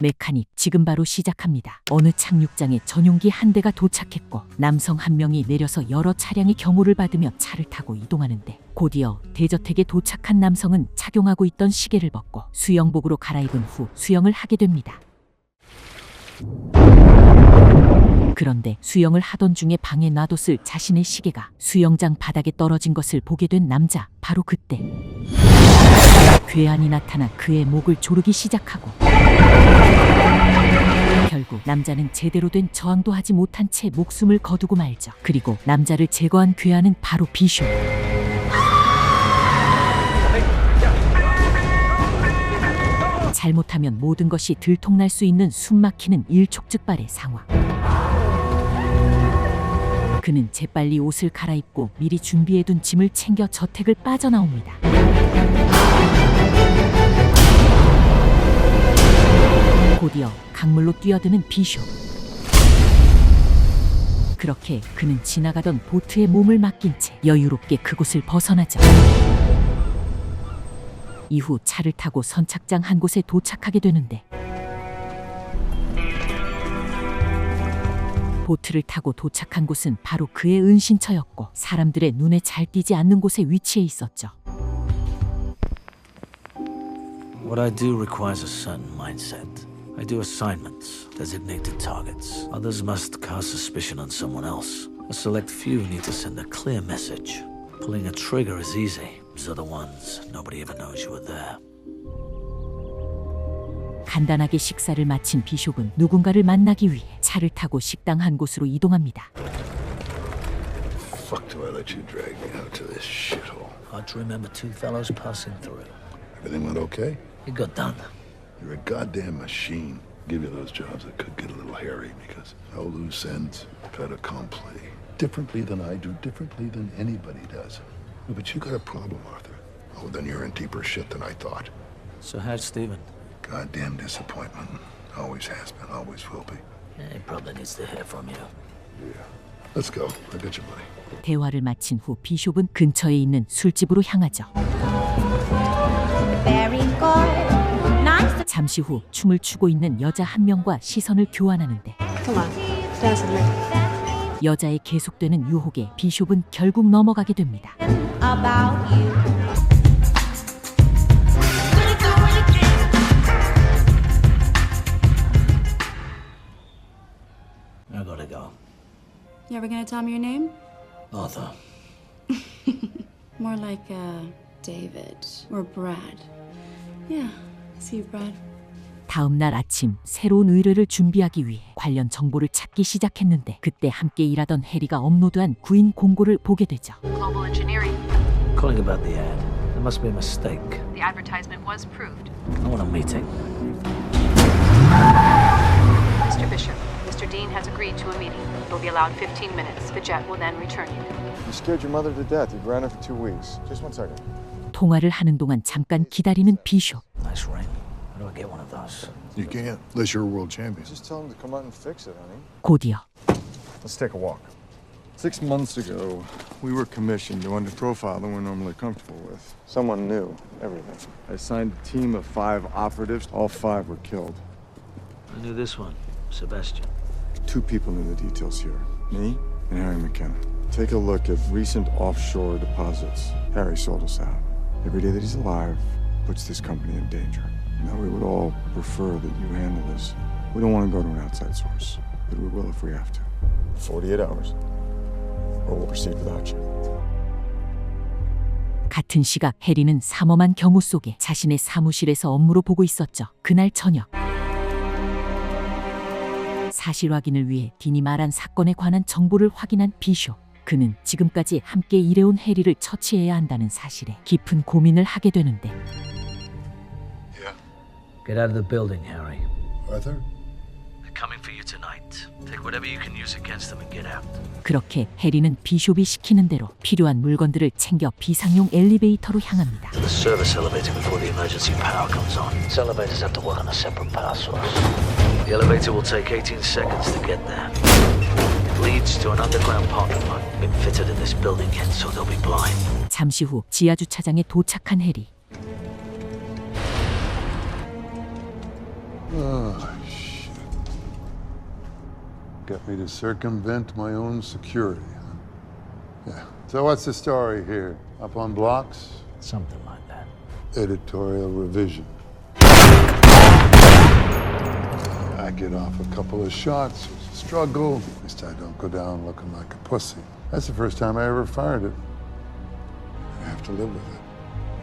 메카닉 지금 바로 시작합니다. 어느 착륙장에 전용기 한 대가 도착했고 남성 한 명이 내려서 여러 차량의 경호를 받으며 차를 타고 이동하는데 곧이어 대저택에 도착한 남성은 착용하고 있던 시계를 벗고 수영복으로 갈아입은 후 수영을 하게 됩니다. 그런데 수영을 하던 중에 방에 놔뒀을 자신의 시계가 수영장 바닥에 떨어진 것을 보게 된 남자. 바로 그때 괴한이 나타나 그의 목을 조르기 시작하고 결국 남자는 제대로 된 저항도 하지 못한 채 목숨을 거두고 말죠. 그리고 남자를 제거한 괴한은 바로 비숍. 잘못하면 모든 것이 들통날 수 있는 숨막히는 일촉즉발의 상황. 그는 재빨리 옷을 갈아입고 미리 준비해둔 짐을 챙겨 저택을 빠져나옵니다. 곧이어 강물로 뛰어드는 비숍. 그렇게 그는 지나가던 보트에 몸을 맡긴 채 여유롭게 그곳을 벗어나죠. 이후 차를 타고 선착장 한 곳에 도착하게 되는데 보트를 타고 도착한 곳은 바로 그의 은신처였고 사람들의 눈에 잘 띄지 않는 곳에 위치해 있었죠. What I do requires a certain mindset. I do assignments, designated targets. Others must cast suspicion on someone else. A select few need to send a clear message. Pulling a trigger is easy. These are the ones nobody ever knows you were there. 간단하게 식사를 마친 비숍은 누군가를 만나기 위해 차를 타고 식당 한 곳으로 이동합니다. Fuck do I let you drag me out to this shithole? Hard to remember two fellows passing through. Everything went okay? It got done. You're a goddamn machine. Give you those jobs that could get a little hairy because no loose ends, fait accompli. Differently than I do, differently than anybody does. But you got a problem, Arthur. Oh, then you're in deeper shit than I thought. So how's Stephen? Goddamn disappointment. Always has been, always will be. Yeah, he probably needs to hear from you. Yeah. Let's go. I got your money. 대화를 마친 후 비숍은 근처에 있는 술집으로 향하죠. Very good. Nice. 잠시 후 춤을 추고 있는 여자 한 명과 시선을 교환하는데 Come on, dance with me. 여자의 계속되는 유혹에 비숍은 결국 넘어가게 됩니다. About you. I gotta go. You ever gonna tell me your name? Arthur. More like David or Brad. Yeah, I see you, Brad. 다음 날 아침 새로운 의뢰를 준비하기 위해 관련 정보를 찾기 시작했는데 그때 함께 일하던 해리가 업로드한 구인 공고를 보게 되죠. Global Engineering. Calling about the ad. There must be a mistake. The advertisement was approved. I want a meeting. Mr. Bishop, Mr. Dean has agreed to a meeting. You'll be allowed 15 minutes. The jet will then return you. You scared your mother to death. You grounded for 2 weeks. Just 1 second. 통화를 하는 동안 잠깐 기다리는 비숍. Nice ring. How do I get one of those? You can't, unless you're a world champion. Just tell him to come out and fix it, honey. 곧이어 Let's take a walk. 6 months ago, we were commissioned to undo a profile than we're normally comfortable with. Someone knew everything. I assigned a team of 5 operatives. All 5 were killed. I knew this one. Sebastian. 2 people knew the details here. Me and Harry McKenna. Take a look at recent offshore deposits. Harry sold us out. Every day that he's alive puts this company in danger. Now we would all prefer that you handle this. We don't want to go to an outside source, but we will if we have to. 48 hours, or we'll proceed without you. 같은 시각 해리는 삼엄한 경호 속에 자신의 사무실에서 업무로 보고 있었죠. 그날 저녁 사실 확인을 위해 딘이 말한 사건에 관한 정보를 확인한 비숍. 그는 지금까지 함께 일해온 해리를 처치해야 한다는 사실에 깊은 고민을 하게 되는데 Yeah. Get out of the building, Harry. Arthur? They're coming for you tonight. Take whatever you can use against them and get out. 그렇게 해리는 비숍이 시키는 대로 필요한 물건들을 챙겨 비상용 엘리베이터로 향합니다. To the service elevator before the emergency power comes on. This elevators have to work on a separate power source. The elevator will take 18 seconds to get there. It leads to an underground parking lot. Been fitted in this building yet, so they'll be blind. 잠시 후 지하 주차장에 도착한 해리. Oh, shit. Got me to circumvent my own security, huh? Yeah. So what's the story here? Up on blocks? Something like that. Editorial revision. I get off a couple of shots. There's a struggle. At least I don't go down looking like a pussy. That's the first time I ever fired it. I have to live with it.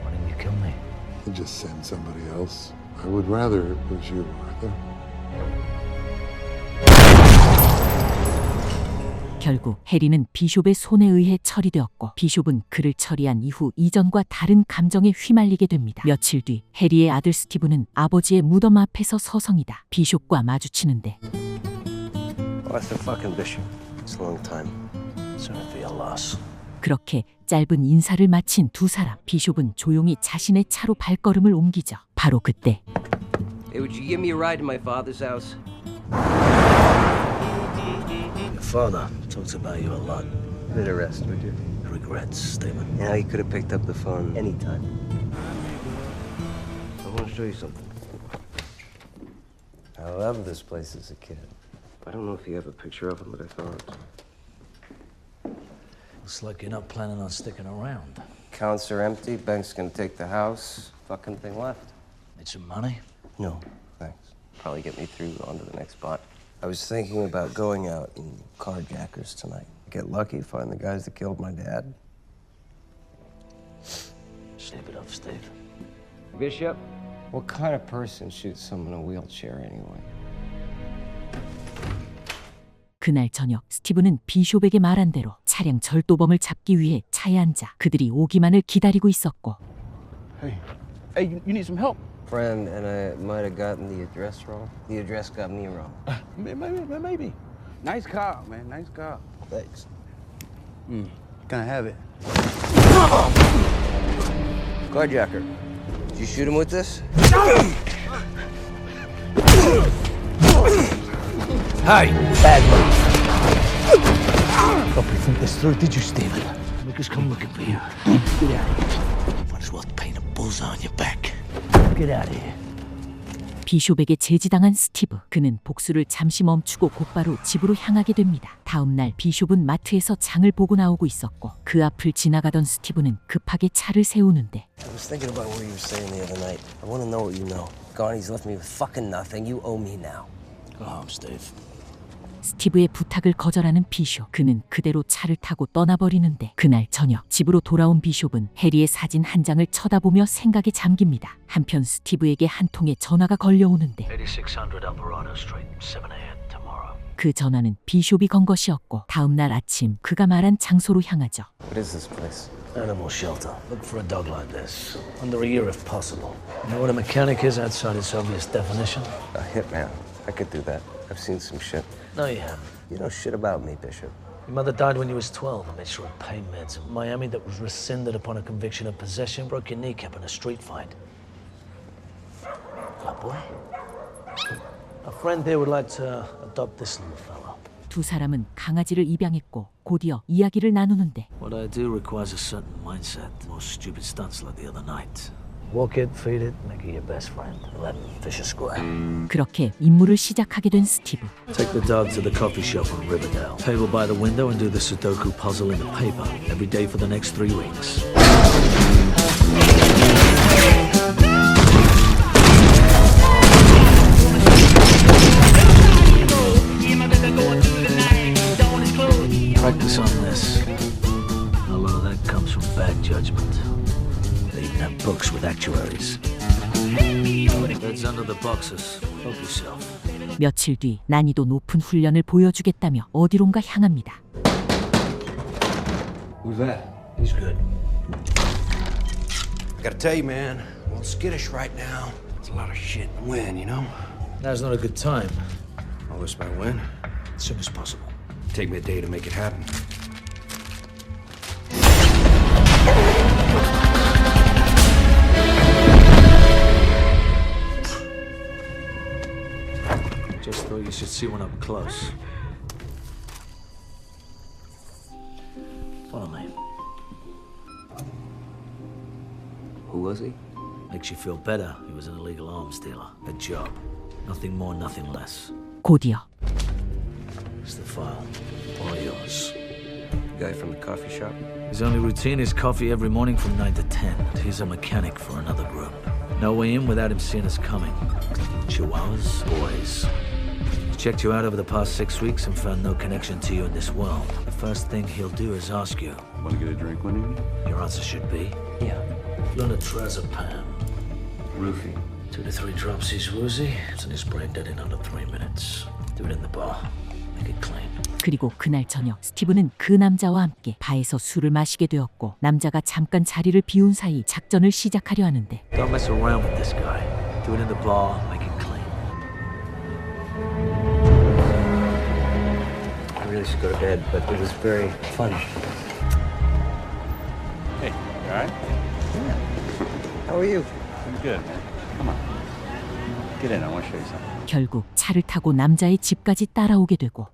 Why didn't you kill me? And just send somebody else. I would rather it was you, Arthur. 결국 해리는 비숍의 손에 의해 처리되었고 비숍은 그를 처리한 이후 이전과 다른 감정에 휘말리게 됩니다. 며칠 뒤 해리의 아들 스티브는 아버지의 무덤 앞에서 서성이다 비숍과 마주치는데 Arthur fucking Bishop. It's a long time. Sorry for your loss. 그렇게 짧은 인사를 마친 두 사람 비숍은 조용히 자신의 차로 발걸음을 옮기죠. 바로 그때 Hey, would you give me a ride to my father's house? Your father talks about you a lot. Bit of rest, would you? He regrets, Stephen. Yeah, you could have picked up the phone anytime. I want to show you something. I loved this place as a kid. I don't know if you have a picture of him, but I thought. Looks like you're not planning on sticking around. Accounts are empty. Bank's gonna take the house. Fucking thing left. Need some money? No, thanks. Probably get me through onto the next spot. I was thinking about going out in carjackers tonight. Get lucky, find the guys that killed my dad. Sleep it off, Steve. Bishop, what kind of person shoots someone in a wheelchair anyway? 그날 저녁 스티브는 비숍에게 말한 대로 차량 절도범을 잡기 위해 차에 앉아 그들이 오기만을 기다리고 있었고 Hey, you need some help? Friend, and I might have gotten the address wrong. The address got me wrong. Maybe. Nice car, man. Nice car. Thanks. Can I have it? Carjacker, did you shoot him with this? Hey! Bad move. Hope you think this through, did you, Stephen? Make us come looking for you. Get out of here. Might as well paint a bullseye on your back. Get out of here. 비숍에게 제지당한 스티브. 그는 복수를 잠시 멈추고 곧바로 집으로 향하게 됩니다. 다음 날 비숍은 마트에서 장을 보고 나오고 있었고 그 앞을 지나가던 스티브는 급하게 차를 세우는데 I was thinking about what you were saying the other night. I want to know what you know. Garney's left me with fucking nothing. You owe me now. Go home, Steve. 스티브의 부탁을 거절하는 비숍. 그는 그대로 차를 타고 떠나버리는데 그날 저녁 집으로 돌아온 비숍은 해리의 사진 한 장을 쳐다보며 생각에 잠깁니다. 한편 스티브에게 한 통의 전화가 걸려오는데 8600 Alvarado Street, 7 a.m. tomorrow. 그 전화는 비숍이 건 것이었고 다음 날 아침 그가 말한 장소로 향하죠. What is this place? Animal shelter. Look for a dog like this. Under a year if possible. You know what a mechanic is outside its obvious definition? A hitman. I could do that. I've seen some shit. No, you haven't. You know shit about me, Bishop. Your mother died when you was 12. I made sure of pain meds in Miami that was rescinded upon a conviction of possession. Broke your kneecap in a street fight. Oh, boy. A friend there would like to adopt this little fellow. 두 사람은 강아지를 입양했고 곧이어 이야기를 나누는데 What I do requires a certain mindset. No stupid stunts like the other night. Walk it, feed it, make it your best friend. Let it fish a square. 그렇게 임무를 시작하게 된 스티브. Take the dog to the coffee shop in Riverdale. Table by the window and do the Sudoku puzzle in the paper. Every day for the next 3 weeks. Practice on this. A lot of that comes from bad judgment. They even have books with actuaries. Heads under the boxes. Help yourself. 며칠 뒤 난이도 높은 훈련을 보여주겠다며 어디론가 향합니다. Who's that? He's good. I gotta tell you, man, I'm a little skittish right now. It's a lot of shit to win, you know? Now's not a good time. All this by when? As soon as possible. Take me a day to make it happen. Just thought you should see one up close. Follow me. Who was he? Makes you feel better. He was an illegal arms dealer. A job. Nothing more, nothing less. 곧이어 It's the file. All yours. Guy from the coffee shop? His only routine is coffee every morning from 9 to 10. He's a mechanic for another group. No way in without him seeing us coming. Chihuahuas, boys. He's checked you out over the past 6 weeks and found no connection to you in this world. The first thing he'll do is ask you. Want to get a drink when you eat? Your answer should be Yeah. Lunatrazepam. Roofie. 2 to 3 drops he's woozy. It's in his brain dead in under 3 minutes. Do it in the bar. Make it clean. 그리고 그날 저녁 스티브는 그 남자와 함께 바에서 술을 마시게 되었고 남자가 잠깐 자리를 비운 사이 작전을 시작하려 하는데 Don't mess around with this guy. Do it in the bar. Make it clean. I really should go to bed, but it was very fun. Hey, you all right? How are you? I'm good, man. Come on. Get in. I want to show you something. 결국 차를 타고 남자의 집까지 따라오게 되고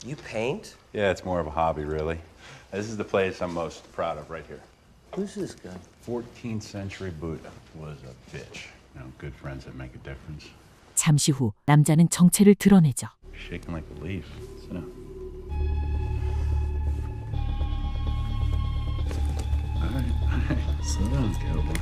You paint? Yeah, it's more of a hobby, really. This is the place I'm most proud of right here. Who's this guy? 14th century Buddha was a bitch. You know, good friends that make a difference. 잠시 후 남자는 정체를 드러내죠. Shaking like a leaf. Sit down. All right. Sit down, cowboy.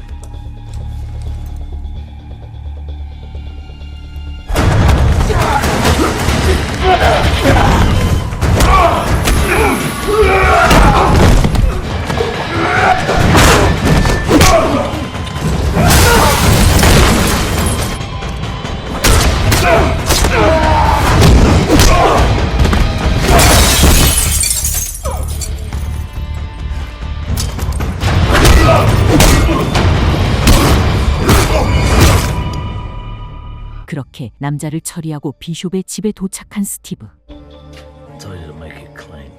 그렇게 남자를 처리하고 비숍의 집에 도착한 스티브. Told you to make it clean.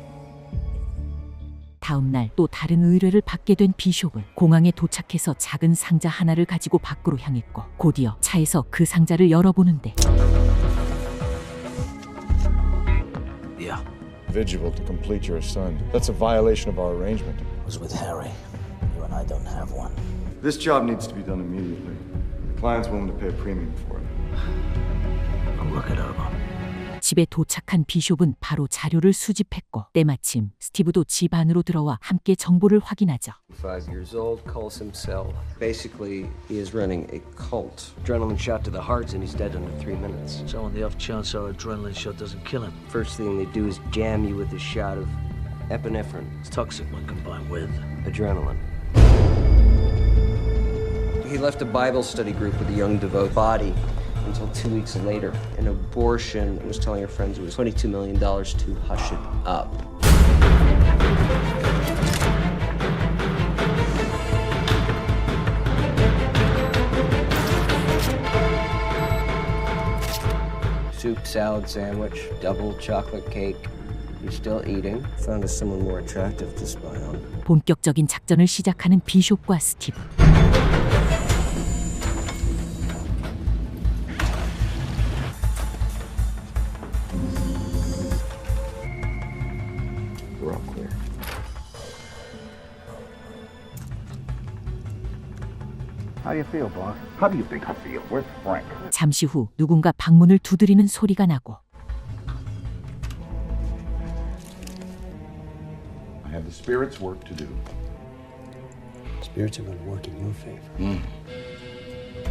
다음 날 또 다른 의뢰를 받게 된 비숍은 공항에 도착해서 작은 상자 하나를 가지고 밖으로 향했고 곧이어 차에서 그 상자를 열어보는데 Yeah. Vigil to complete your assignment. That's a violation of our arrangement. I was with Harry. You and I don't have one. This job needs to be done immediately. The client's willing to pay a premium for it. I'll look it over. 집에 도착한 비숍은 바로 자료를 수집했고 때마침 스티브도 집 안으로 들어와 함께 정보를 확인하죠. 5 years old, calls himself. Basically, he is running a cult. Adrenaline shot to the heart and he's dead under 3 minutes. So on the off chance our adrenaline shot doesn't kill him. First thing they do is jam you with a shot of epinephrine. It's toxic when combined with. Adrenaline. He left a Bible study group with a young devout body until 2 weeks later. An abortion was telling her friends it was $22 million to hush it up. Soup, salad, sandwich, double chocolate cake. You're still eating. Found us someone more attractive to spy on. 본격적인 작전을 시작하는 비숍과 스티브. We're all clear. How do you feel, boss? How do you think I feel? Where's Frank? 잠시 후 누군가 방문을 두드리는 소리가 나고 I have the spirit's work to do. Spirits are going to work in your favor.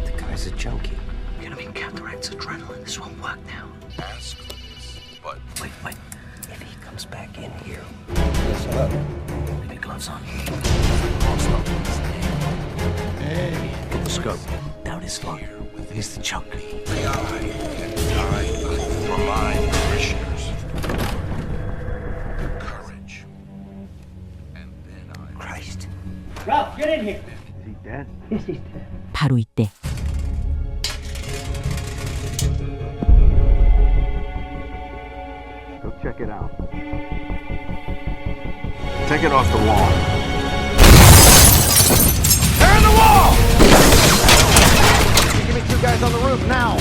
The guy's a junkie. You're gonna be counteracts adrenaline. This won't work now. Ask this, but Wait. If he comes back in here, listen up. Leave your gloves on. Hey. Get the scope. Down his throat. Here's the chunk. may I die for my parishioners. Courage. And then I... Christ. Ralph, get in here. Is he dead? Yes, he's dead. 바로 이때 Go check it out. Take it off the wall. Tear in the wall! Give me 2 guys on the roof now.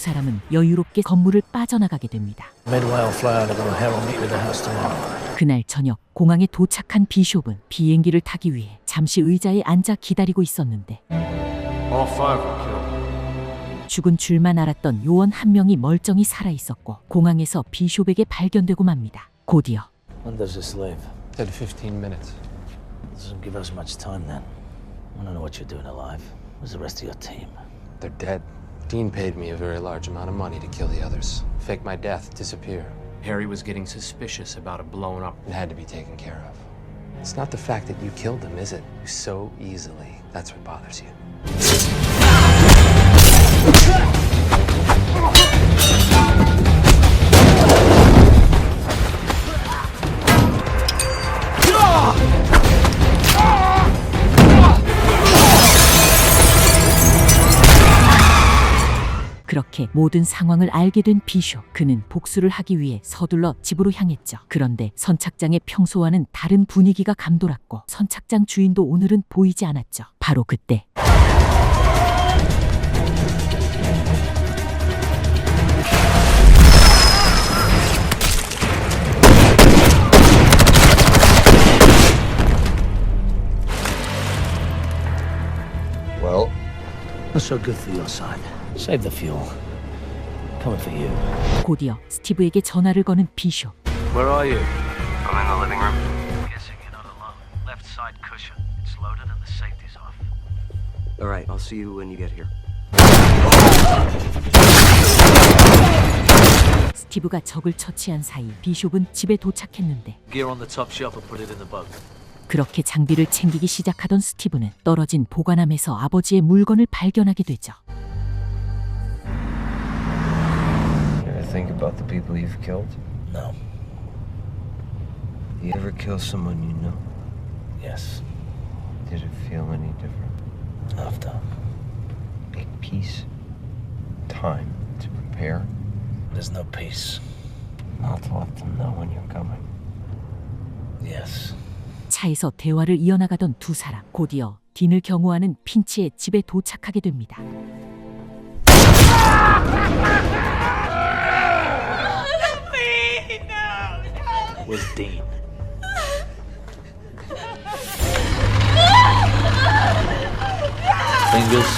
두 사람은 여유롭게 건물을 빠져나가게 됩니다. Midway will fly out of the Herald meet with the house tomorrow. 그날 저녁 공항에 도착한 비숍은 비행기를 타기 위해 잠시 의자에 앉아 기다리고 있었는데 All five were killed. 죽은 줄만 알았던 요원 한 명이 멀쩡히 살아있었고 공항에서 비숍에게 발견되고 맙니다. 곧이어 When does this leave? Dead 15 minutes. Doesn't give us much time then. I don't know what you're doing alive. Where's the rest of your team? They're dead. Dean paid me a very large amount of money to kill the others. Fake my death, disappear. Harry was getting suspicious about it blowing up. It had to be taken care of. It's not the fact that you killed him, is it? So easily. That's what bothers you. 그렇게 모든 상황을 알게 된 비숍. 그는 복수를 하기 위해 서둘러 집으로 향했죠. 그런데 선착장의 평소와는 다른 분위기가 감돌았고 선착장 주인도 오늘은 보이지 않았죠. 바로 그때 Well, not so good for your side. Save the fuel. Coming for you. 곧이어 스티브에게 전화를 거는 비숍. Where are you? I'm in the living room. Guessing you're not alone. Left side cushion. It's loaded and the safety's off. All right, I'll see you when you get here. 스티브가 적을 처치한 사이 비숍은 집에 도착했는데 Gear on the top shelf and put it in the boat. 그렇게 장비를 챙기기 시작하던 스티브는 떨어진 보관함에서 아버지의 물건을 발견하게 되죠. You ever think about the people you've killed? No. You ever kill someone you know? Yes. Did it feel any different? After. Big peace? Time to prepare? There's no peace. Not to let them know when you're coming. Yes. 차에서 대화를 이어나가던 두 사람. 곧이어 딘을 경호하는 핀치의 집에 도착하게 됩니다. Where's Dean? Fingers.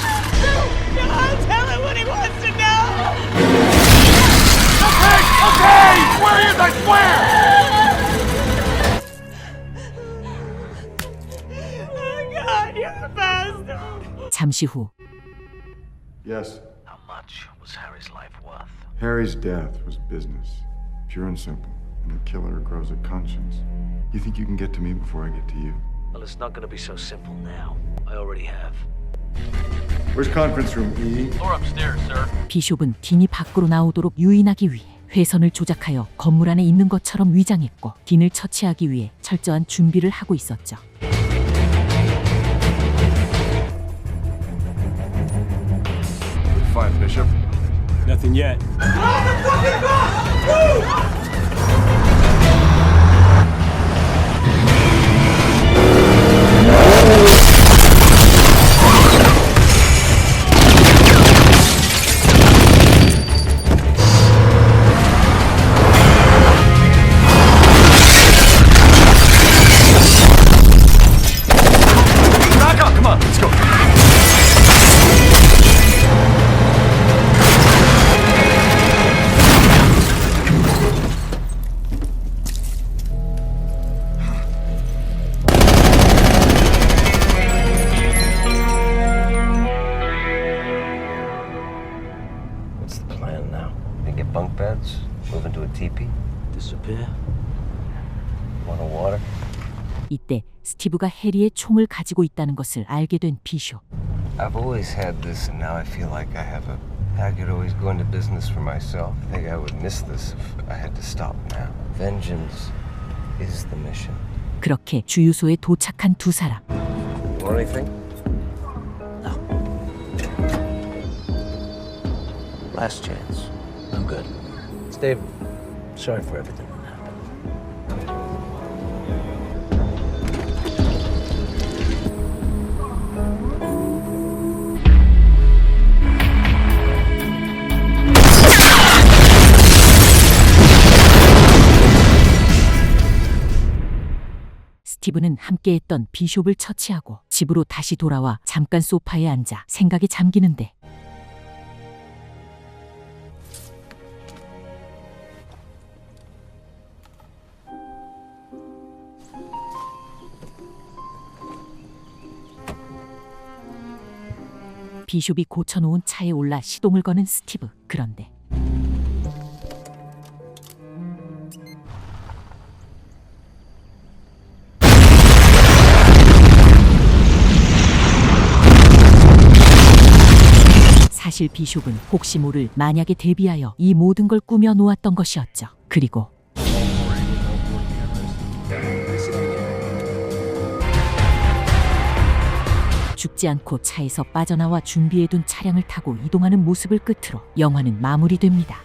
Tell him what he wants to know! Okay! Where is I swear! Oh God, you're a bastard! 잠시 후 Yes, How much was Harry's life worth? Harry's death was business. Pure and simple. And the killer grows a conscience. You think you can get to me before I get to you? Well, it's not going to be so simple now. I already have. Where's conference room E? Door upstairs, sir. 비숍은 딘이 밖으로 나오도록 유인하기 위해 회선을 조작하여 건물 안에 있는 것처럼 위장했고 딘을 처치하기 위해 철저한 준비를 하고 있었죠. Fine, Bishop. Nothing yet. Back up! Come on, let's go. What's the plan now? We get bunk beds? Move into a teepee? Disappear? Want a water? 이때 스티브가 해리의 총을 가지고 있다는 것을 알게 된 비숍. I've always had this, and now I feel like I have a. I could always go into business for myself. I think I would miss this if I had to stop now. Vengeance is the mission. 그렇게 주유소에 도착한 두 사람. Want anything? No. Last chance. I'm good. Steve, sorry for everything that happened. 스티브는 함께했던 비숍을 처치하고 집으로 다시 돌아와 잠깐 소파에 앉아 생각에 잠기는데 비숍이 고쳐놓은 차에 올라 시동을 거는 스티브. 그런데 사실 비숍은 혹시 모를 만약에 대비하여 이 모든 걸 꾸며 놓았던 것이었죠. 그리고 죽지 않고 차에서 빠져나와 준비해둔 차량을 타고 이동하는 모습을 끝으로 영화는 마무리됩니다.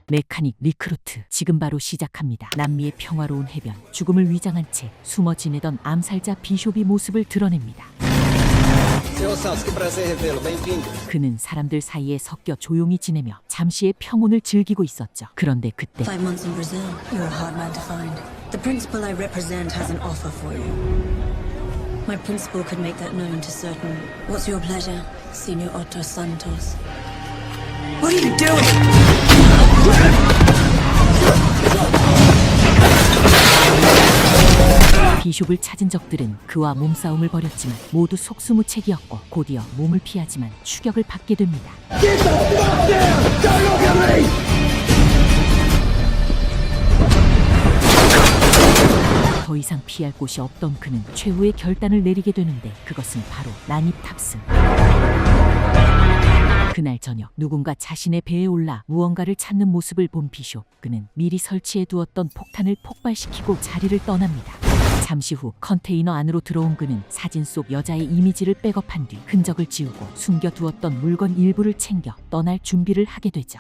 메카닉 리크루트, 지금 바로 시작합니다. 남미의 평화로운 해변, 죽음을 위장한 채 숨어 지내던 암살자 비숍이 모습을 드러냅니다. 그는 사람들 사이에 섞여 조용히 지내며 잠시의 평온을 즐기고 있었죠. 그런데 그때 5 months in Brazil, you're a hard man to find. The principal I represent has an offer for you. My principal could make that known to certain. What's your pleasure, Senor Otto Santos? What are you doing? 비숍을 찾은 적들은 그와 몸싸움을 벌였지만 모두 속수무책이었고 곧이어 몸을 피하지만 추격을 받게 됩니다. 더 이상 피할 곳이 없던 그는 최후의 결단을 내리게 되는데 그것은 바로 난입 탑승. 그날 저녁 누군가 자신의 배에 올라 무언가를 찾는 모습을 본 비숍. 그는 미리 설치해 두었던 폭탄을 폭발시키고 자리를 떠납니다. 잠시 후 컨테이너 안으로 들어온 그는 사진 속 여자의 이미지를 백업한 뒤 흔적을 지우고 숨겨두었던 물건 일부를 챙겨 떠날 준비를 하게 되죠.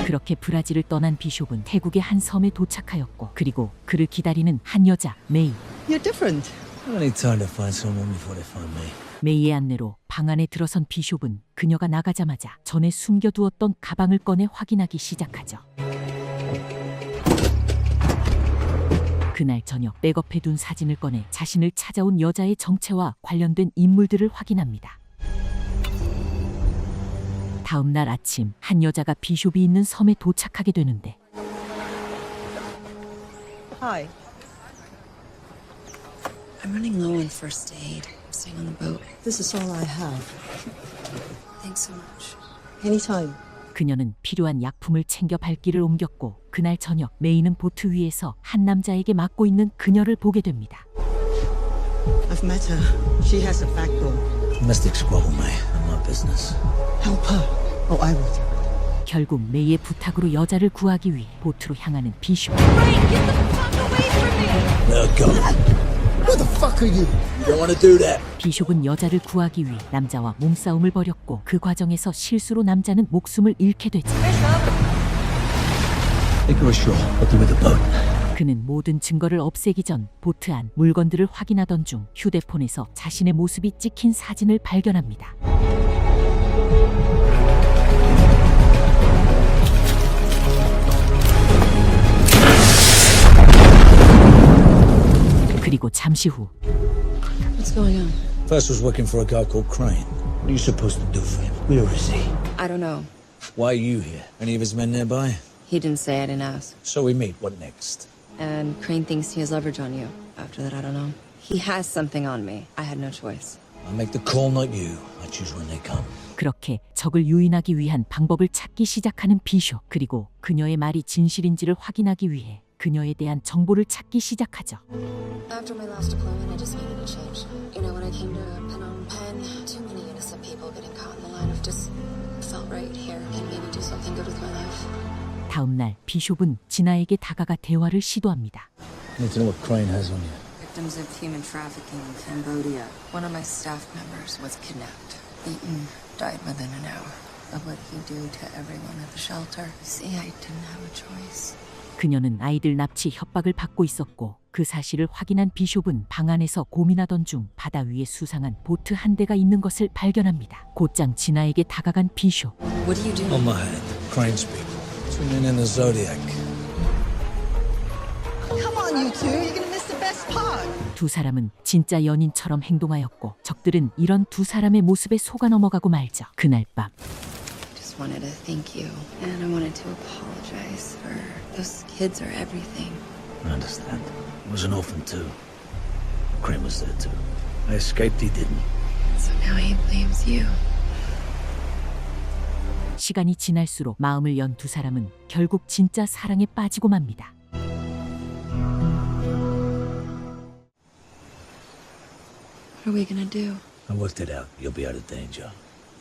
그렇게 브라질을 떠난 비숍은 태국의 한 섬에 도착하였고 그리고 그를 기다리는 한 여자 메이. You're different. I need time to find someone before they find me. 메이의 안내로 방 안에 들어선 비숍은 그녀가 나가자마자 전에 숨겨두었던 가방을 꺼내 확인하기 시작하죠. 그날 저녁 백업해둔 사진을 꺼내 자신을 찾아온 여자의 정체와 관련된 인물들을 확인합니다. 다음 날 아침 한 여자가 비숍이 있는 섬에 도착하게 되는데 Hi. I'm running low on first aid. I'm staying on the boat. This is all I have. Thanks so much. Anytime. 그녀는 필요한 약품을 챙겨 발길을 옮겼고 그날 저녁 메이는 보트 위에서 한 남자에게 맡고 있는 그녀를 보게 됩니다. I've met her. She has a backbone. Domestic squabble, May. Not my business. Help her. Oh, I will. 결국 메이의 부탁으로 여자를 구하기 위해 보트로 향하는 비숍. Let go. What the fuck are you? You don't want to do that. 비숍은 여자를 구하기 위해 남자와 몸싸움을 벌였고 그 과정에서 실수로 남자는 목숨을 잃게 되지. Take her ashore. Put her with the boat. 그는 모든 증거를 없애기 전 보트 안 물건들을 확인하던 중 휴대폰에서 자신의 모습이 찍힌 사진을 발견합니다. 그리고 잠시 후 What's going on? First was working for a guy called Crane. What are you supposed to do for him? Where is he? I don't know. Why are you here? Any of his men nearby? He didn't say. I didn't ask. So we meet. What next? And Crane thinks he has leverage on you. After that, I don't know. He has something on me. I had no choice. I make the call, not you. I choose when they come. 그렇게 적을 유인하기 위한 방법을 찾기 시작하는 비숍. 그리고 그녀의 말이 진실인지를 확인하기 위해 그녀에 대한 정보를 찾기 시작하죠. After my last deployment, I just needed a change. You know, when I came to Phnom Penh, too many innocent people getting caught in the line of just felt right here and maybe do something good with my life. 다음 날 비숍은 진아에게 다가가 대화를 시도합니다. I need to know what Crane has on you. Victims of human trafficking in Cambodia. One of my staff members was kidnapped, beaten, died within an hour. But what he do to everyone at the shelter? See, I didn't have a choice. 그녀는 아이들 납치 협박을 받고 있었고 그 사실을 확인한 비숍은 방 안에서 고민하던 중 바다 위에 수상한 보트 한 대가 있는 것을 발견합니다. 곧장 진아에게 다가간 비숍. What do you do? On my head. Crane's people. Swimming in the Zodiac. Come on, you two. You're gonna miss the best part. 두 사람은 진짜 연인처럼 행동하였고 적들은 이런 두 사람의 모습에 속아 넘어가고 말죠. 그날 밤 Just wanted to thank you, and I wanted to apologize for those kids are everything. I understand. I was an orphan too. Crane was there too. I escaped, he didn't. So now he blames you. 시간이 지날수록 마음을 연 두 사람은 결국 진짜 사랑에 빠지고 맙니다. What are we gonna do? I worked it out. You'll be out of danger.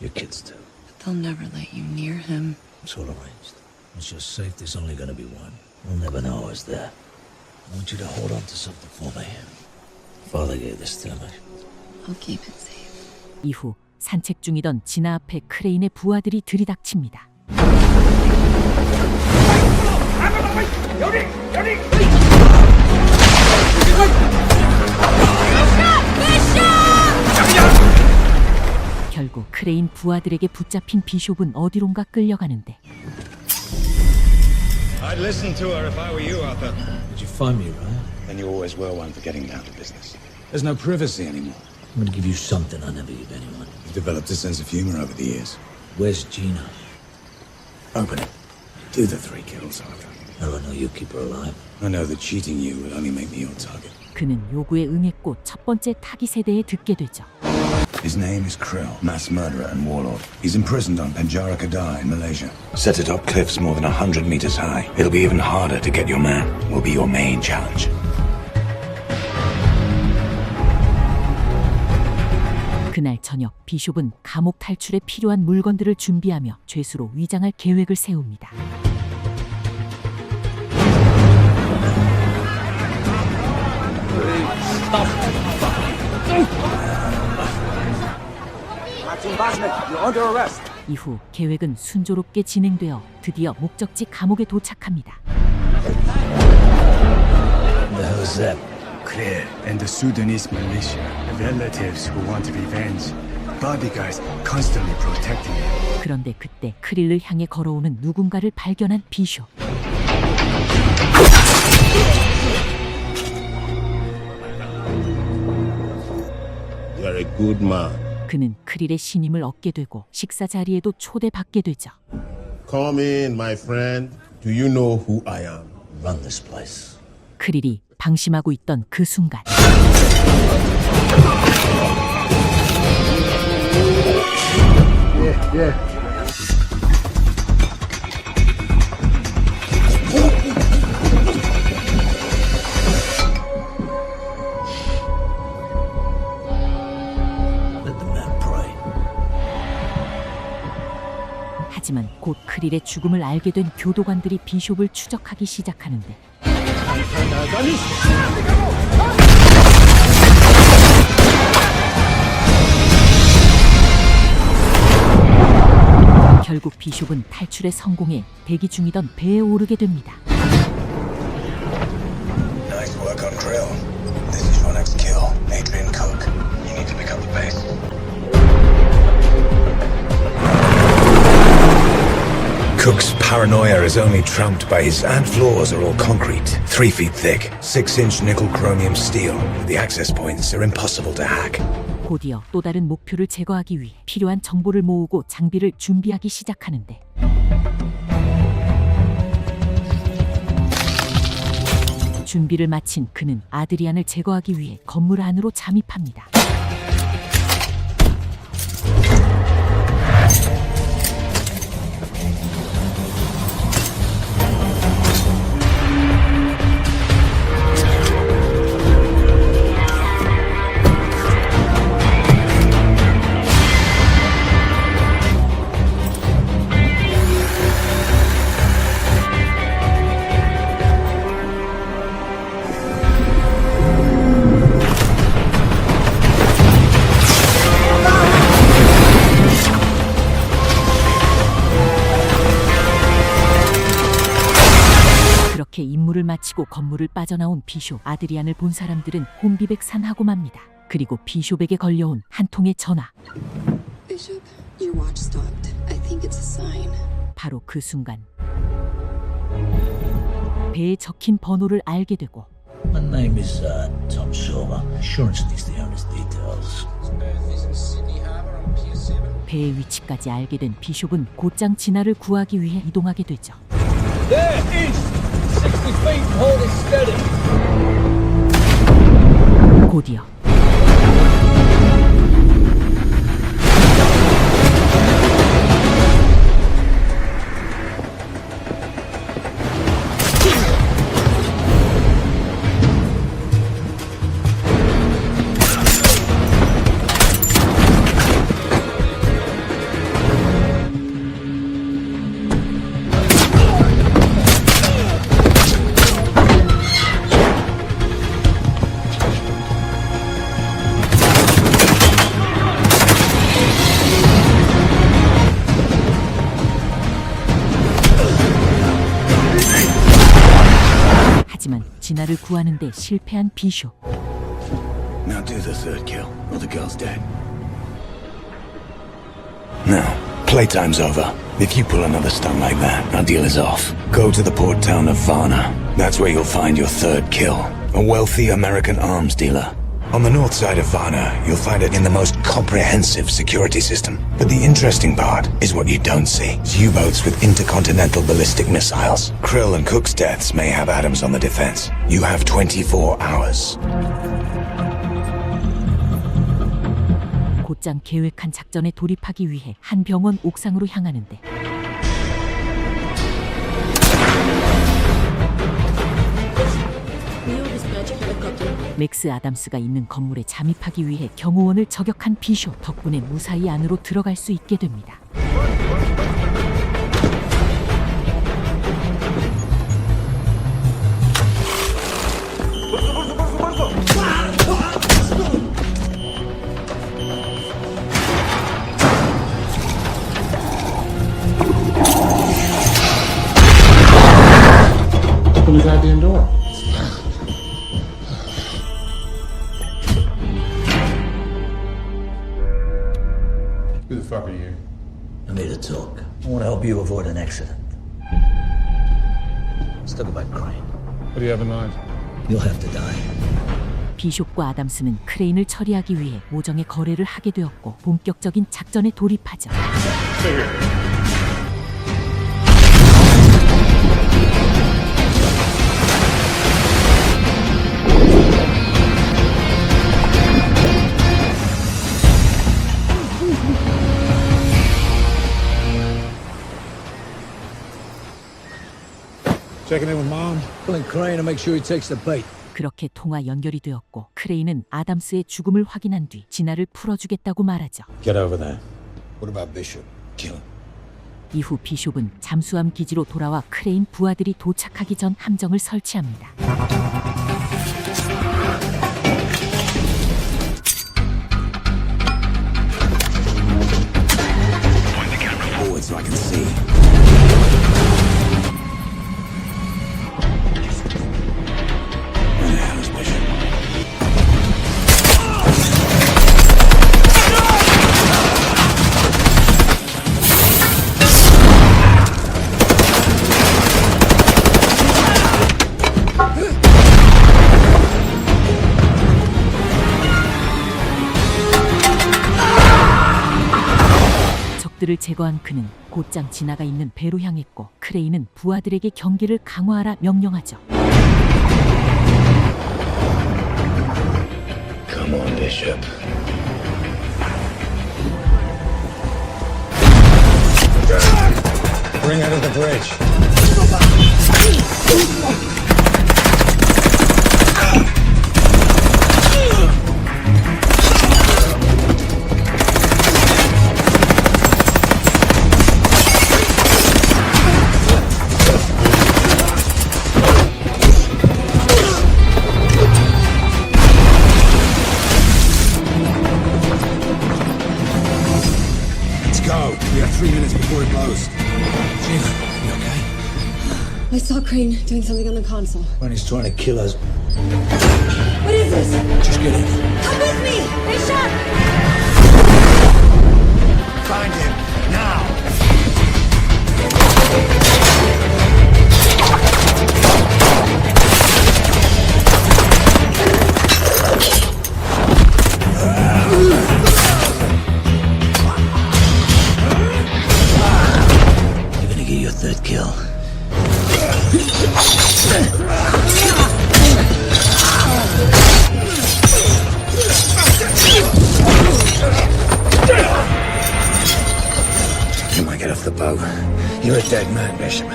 Your kids too. But they'll never let you near him. It's all arranged. Once you're safe, there's only gonna be one. We'll never know I was there. I want you to hold on to something for me. Father gave this to me. I'll keep it safe. 이후 산책 중이던 진아 앞에 크레인의 부하들이 들이닥칩니다. 결국 크레인 부하들에게 붙잡힌 비숍은 어디론가 끌려가는데 I'd listen to her if I were you, Arthur. Did you find me, right? And you always were one for getting down to business. There's no privacy anymore. I'm gonna give you something I never give anyone. You've developed a sense of humor over the years. Where's Gina? Open it. Do the 3 kills, Arthur. How do I know you keep her alive? I know that cheating you will only make me your target. 그는 요구에 응했고 첫 번째 타깃 세대에 듣게 되죠. His name is Krill, mass murderer and warlord. He's imprisoned on Penjara Kedai in Malaysia. Set atop cliffs more than 100 meters high. It'll be even harder to get your man. Will be your main challenge. 그날 저녁 비숍은 감옥 탈출에 필요한 물건들을 준비하며 죄수로 위장할 계획을 세웁니다. 이후 계획은 순조롭게 진행되어 드디어 목적지 감옥에 도착합니다. What the hell is that? Clear and the Sudanese militia, relatives who want revenge, bodyguards constantly protecting him. 그런데 그때 크릴을 향해 걸어오는 누군가를 발견한 비숍. You're a good man. 그는 크릴의 신임을 얻게 되고 식사 자리에도 초대받게 되죠. Come in, my friend. Do you know who I am? Run this place. 크릴이 방심하고 있던 그 순간 Let the man pray. 하지만 곧 크릴의 죽음을 알게 된 교도관들이 비숍을 추적하기 시작하는데 결국 비숍은 탈출에 성공해 대기 중이던 배에 오르게 됩니다. Nice work on Krill. This is your next kill, Adrian Cook. You need to pick up the pace. Cook's paranoia is only trumped by his and floors are all concrete, 3 feet thick, 6-inch nickel chromium steel. The access points are impossible to hack. 곧이어 또 다른 목표를 제거하기 위해 필요한 정보를 모으고 장비를 준비하기 시작하는데 준비를 마친 그는 아드리안을 제거하기 위해 건물 안으로 잠입합니다. 그렇게 임무를 마치고 건물을 빠져나온 비숍 아드리안을 본 사람들은 혼비백산하고 맙니다. 그리고 비숍에게 걸려온 한 통의 전화. Bishop, your watch stopped. I think it's a sign. 바로 그 순간 배에 적힌 번호를 알게 되고 My name is Tom Silver. Insurance needs the owner's details. 배의 위치까지 알게 된 비숍은 곧장 진아를 구하기 위해 이동하게 되죠. There, east! 60 feet, hold it steady. 곧이어 하지만 진아를 구하는데 실패한 비숍. Now do the third kill, or the girl's dead. Now, playtime's over. If you pull another stunt like that, our deal is off. Go to the port town of Varna. That's where you'll find your third kill. A wealthy American arms dealer. On the north side of Varna, you'll find it in the most comprehensive security system. But the interesting part is what you don't see. It's U-boats with intercontinental ballistic missiles. Krill and Cook's deaths may have atoms on the defense. You have 24 hours. 곧장 계획한 작전에 돌입하기 위해 한 병원 옥상으로 향하는데 맥스 아담스가 있는 건물에 잠입하기 위해 경호원을 저격한 비숍 덕분에 무사히 안으로 들어갈 수 있게 됩니다. Open the goddamn door. Who the fuck are you? I need to talk. I want to help you avoid an accident. Let's talk about Crane. What do you have in mind? You'll have to die. 비숍과 아담스는 크레인을 처리하기 위해 모정의 거래를 하게 되었고 본격적인 작전에 돌입하죠. Checking in with Mom. Pulling Crane to make sure he takes the bait. 그렇게 통화 연결이 되었고 크레인은 아담스의 죽음을 확인한 뒤 진아를 풀어주겠다고 말하죠. Get over there. What about Bishop? Kill him. 이후 비숍은 잠수함 기지로 돌아와 크레인 부하들이 도착하기 전 함정을 설치합니다. Forward so I can see. 적들을 제거한 그는 곧장 진아가 있는 배로 향했고 크레인은 부하들에게 경계를 강화하라 명령하죠. Come on, Bishop. Bring her to the bridge. We have 3 minutes before it blows. Sheila, you okay? I saw Crane doing something on the console. When he's trying to kill us. What is this? Just get in. Come with me! Bishop! Find him, now! kill. You might get off the boat. You're a dead man, Bishop.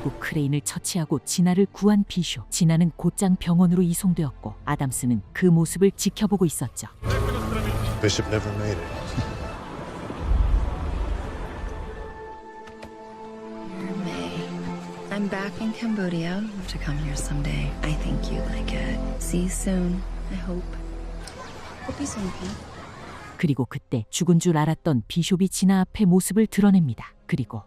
결국 크레인을 처치하고 진아를 구한 비쇼. 진아는 곧장 병원으로 이송되었고 아담스는 그 모습을 지켜보고 있었죠. Bishop never made it. I'm back in Cambodia. Hope to come here someday. I think you like it. See you soon. I hope. Hope he's okay. 그리고 그때 죽은 줄 알았던 비숍이 진아 앞에 모습을 드러냅니다. 그리고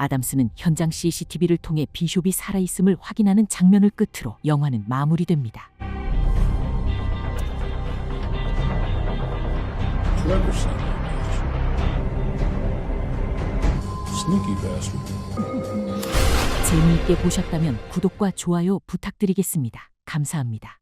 아담스는 현장 CCTV를 통해 비숍이 살아있음을 확인하는 장면을 끝으로 영화는 마무리됩니다. Clever son of a bitch. Sneaky bastard. 재미있게 보셨다면 구독과 좋아요 부탁드리겠습니다. 감사합니다.